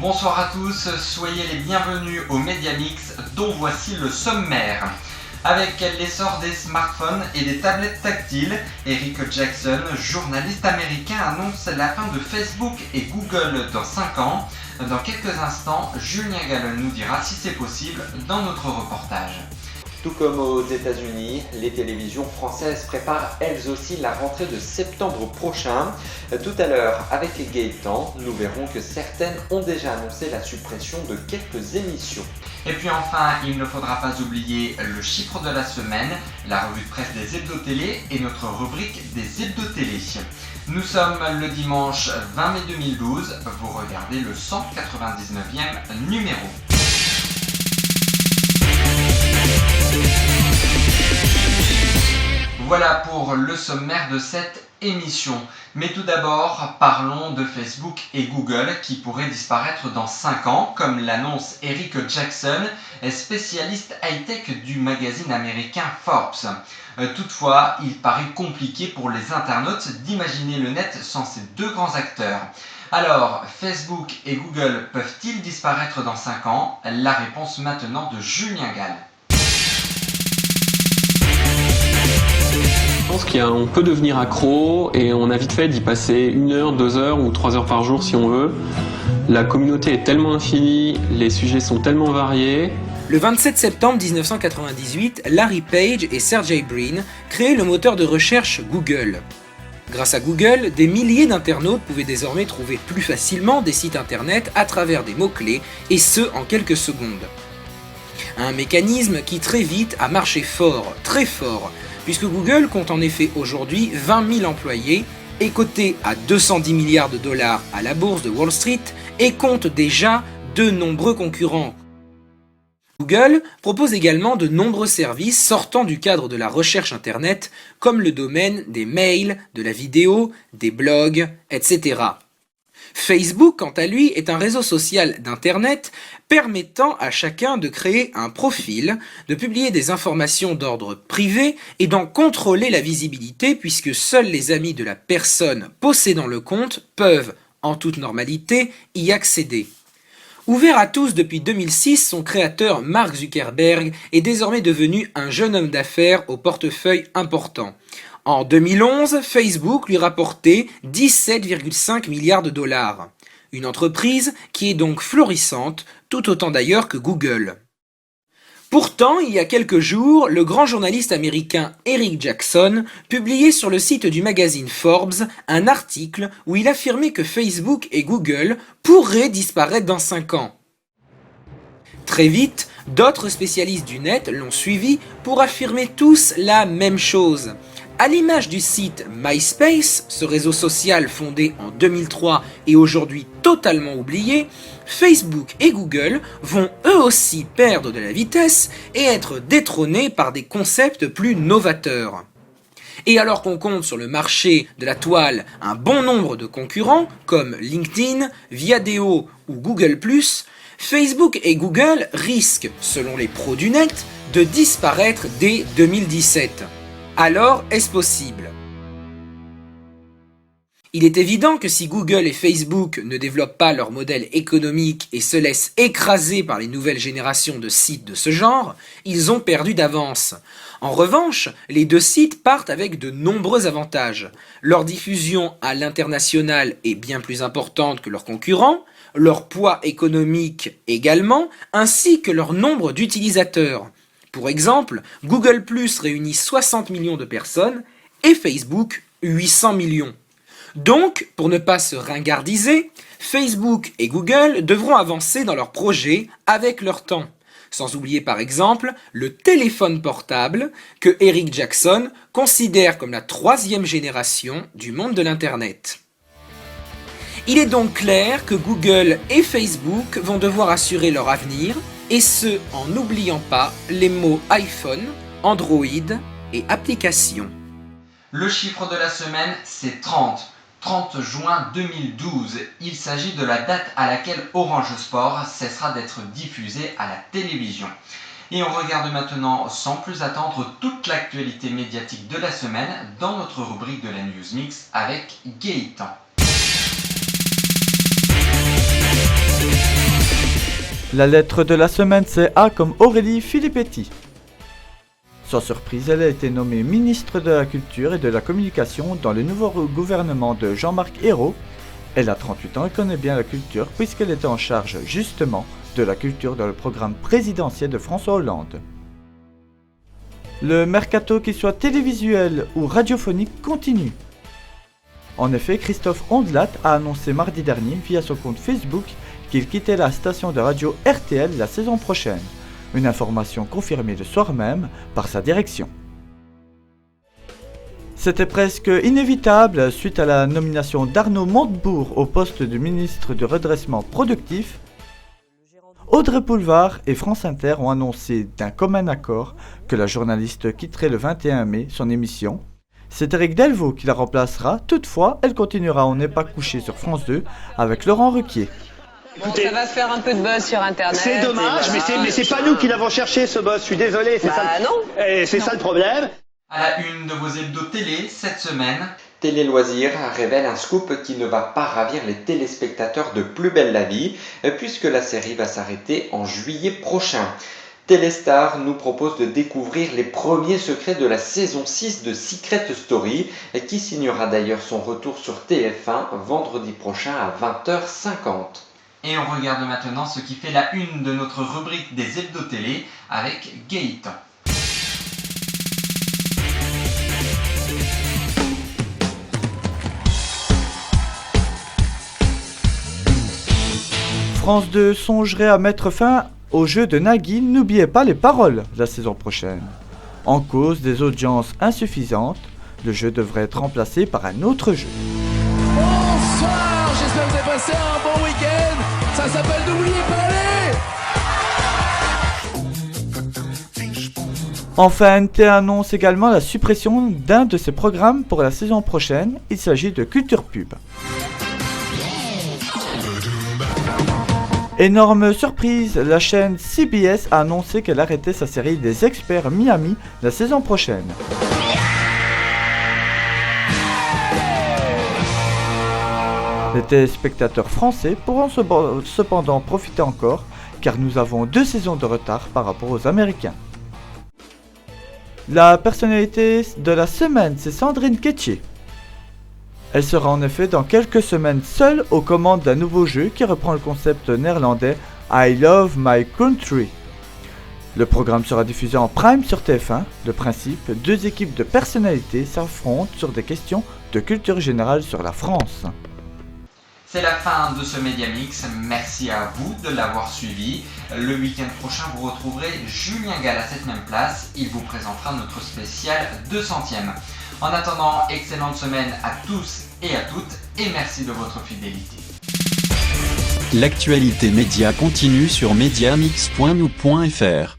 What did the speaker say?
Bonsoir à tous, soyez les bienvenus au Media Mix dont voici le sommaire. Avec l'essor des smartphones et des tablettes tactiles, Eric Jackson, journaliste américain, annonce la fin de Facebook et Google dans 5 ans. Dans quelques instants, Julien Gallen nous dira si c'est possible dans notre reportage. Tout comme aux États-Unis, les télévisions françaises préparent elles aussi la rentrée de septembre prochain. Tout à l'heure, avec Gaëtan, nous verrons que certaines ont déjà annoncé la suppression de quelques émissions. Et puis enfin, il ne faudra pas oublier le chiffre de la semaine, la revue de presse des hebdo-télé et notre rubrique des hebdo-télé. Nous sommes le dimanche 20 mai 2012, vous regardez le 199e numéro. Voilà pour le sommaire de cette émission. Mais tout d'abord, parlons de Facebook et Google qui pourraient disparaître dans 5 ans, comme l'annonce Eric Jackson, spécialiste high-tech du magazine américain Forbes. Toutefois, il paraît compliqué pour les internautes d'imaginer le net sans ces deux grands acteurs. Alors, Facebook et Google peuvent-ils disparaître dans 5 ans? La réponse maintenant de Julien Gallen. Je pense qu'on peut devenir accro et on a vite fait d'y passer 1 heure, 2 heures ou 3 heures par jour si on veut. La communauté est tellement infinie, les sujets sont tellement variés. Le 27 septembre 1998, Larry Page et Sergey Brin créent le moteur de recherche Google. Grâce à Google, des milliers d'internautes pouvaient désormais trouver plus facilement des sites internet à travers des mots-clés, et ce en quelques secondes. Un mécanisme qui très vite a marché fort, très fort, puisque Google compte en effet aujourd'hui 20 000 employés, est coté à 210 milliards de dollars à la bourse de Wall Street et compte déjà de nombreux concurrents. Google propose également de nombreux services sortant du cadre de la recherche internet, comme le domaine des mails, de la vidéo, des blogs, etc. Facebook, quant à lui, est un réseau social d'internet permettant à chacun de créer un profil, de publier des informations d'ordre privé et d'en contrôler la visibilité puisque seuls les amis de la personne possédant le compte peuvent, en toute normalité, y accéder. Ouvert à tous depuis 2006, son créateur Mark Zuckerberg est désormais devenu un jeune homme d'affaires au portefeuille important. En 2011, Facebook lui rapportait 17,5 milliards de dollars. Une entreprise qui est donc florissante, tout autant d'ailleurs que Google. Pourtant, il y a quelques jours, le grand journaliste américain Eric Jackson publiait sur le site du magazine Forbes un article où il affirmait que Facebook et Google pourraient disparaître dans 5 ans. Très vite, d'autres spécialistes du net l'ont suivi pour affirmer tous la même chose. À l'image du site MySpace, ce réseau social fondé en 2003 et aujourd'hui totalement oublié, Facebook et Google vont eux aussi perdre de la vitesse et être détrônés par des concepts plus novateurs. Et alors qu'on compte sur le marché de la toile un bon nombre de concurrents comme LinkedIn, Viadeo ou Google+, Facebook et Google risquent, selon les pros du net, de disparaître dès 2017. Alors, est-ce possible? Il est évident que si Google et Facebook ne développent pas leur modèle économique et se laissent écraser par les nouvelles générations de sites de ce genre, ils ont perdu d'avance. En revanche, les deux sites partent avec de nombreux avantages. Leur diffusion à l'international est bien plus importante que leurs concurrents, leur poids économique également, ainsi que leur nombre d'utilisateurs. Pour exemple, Google+ réunit 60 millions de personnes et Facebook 800 millions. Donc, pour ne pas se ringardiser, Facebook et Google devront avancer dans leurs projets avec leur temps. Sans oublier par exemple le téléphone portable que Eric Jackson considère comme la 3e génération du monde de l'Internet. Il est donc clair que Google et Facebook vont devoir assurer leur avenir, et ce en n'oubliant pas les mots iPhone, Android et applications. Le chiffre de la semaine, c'est 30. 30 juin 2012. Il s'agit de la date à laquelle Orange Sport cessera d'être diffusé à la télévision. Et on regarde maintenant, sans plus attendre, toute l'actualité médiatique de la semaine dans notre rubrique de la News Mix avec Gaëtan. La lettre de la semaine, c'est A comme Aurélie Filippetti. Sans surprise, elle a été nommée ministre de la Culture et de la Communication dans le nouveau gouvernement de Jean-Marc Ayrault. Elle a 38 ans et connaît bien la culture puisqu'elle était en charge justement de la culture dans le programme présidentiel de François Hollande. Le mercato, qu'il soit télévisuel ou radiophonique, continue. En effet, Christophe Ondelat a annoncé mardi dernier via son compte Facebook qu'il quittait la station de radio RTL la saison prochaine. Une information confirmée le soir même par sa direction. C'était presque inévitable suite à la nomination d'Arnaud Montebourg au poste de ministre du redressement productif. Audrey Pulvar et France Inter ont annoncé d'un commun accord que la journaliste quitterait le 21 mai son émission. C'est Éric Delvaux qui la remplacera, toutefois elle continuera On n'est pas couché sur France 2 avec Laurent Ruquier. Bon, ça va faire un peu de buzz sur internet. C'est dommage, voilà. mais c'est pas nous qui l'avons cherché ce buzz, je suis désolé. C'est ça, non. Et c'est ça le problème. À la une de vos hebdos télé cette semaine, Télé Loisirs révèle un scoop qui ne va pas ravir les téléspectateurs de Plus belle la vie, puisque la série va s'arrêter en juillet prochain. Téléstar nous propose de découvrir les premiers secrets de la saison 6 de Secret Story, qui signera d'ailleurs son retour sur TF1 vendredi prochain à 20h50. Et on regarde maintenant ce qui fait la une de notre rubrique des hebdos télé avec Gaëtan. France 2 songerait à mettre fin au jeu de Nagui, n'oubliez pas les paroles la saison prochaine. En cause des audiences insuffisantes, le jeu devrait être remplacé par un autre jeu. Bonsoir, j'espère que vous avez passé un bon week-end. Ça s'appelle N'oubliez pas les. Enfin, NT annonce également la suppression d'un de ses programmes pour la saison prochaine. Il s'agit de Culture Pub. Énorme surprise, la chaîne CBS a annoncé qu'elle arrêtait sa série des Experts Miami la saison prochaine. Les téléspectateurs français pourront cependant profiter encore, car nous avons 2 saisons de retard par rapport aux Américains. La personnalité de la semaine, c'est Sandrine Kettier. Elle sera en effet dans quelques semaines seule aux commandes d'un nouveau jeu qui reprend le concept néerlandais I Love My Country. Le programme sera diffusé en prime sur TF1. Le principe, 2 équipes de personnalités s'affrontent sur des questions de culture générale sur la France. C'est la fin de ce Média Mix, merci à vous de l'avoir suivi. Le week-end prochain, vous retrouverez Julien Gall à cette même place, il vous présentera notre spécial 200e. En attendant, excellente semaine à tous et à toutes et merci de votre fidélité. L'actualité média continue sur mediamix.nous.fr.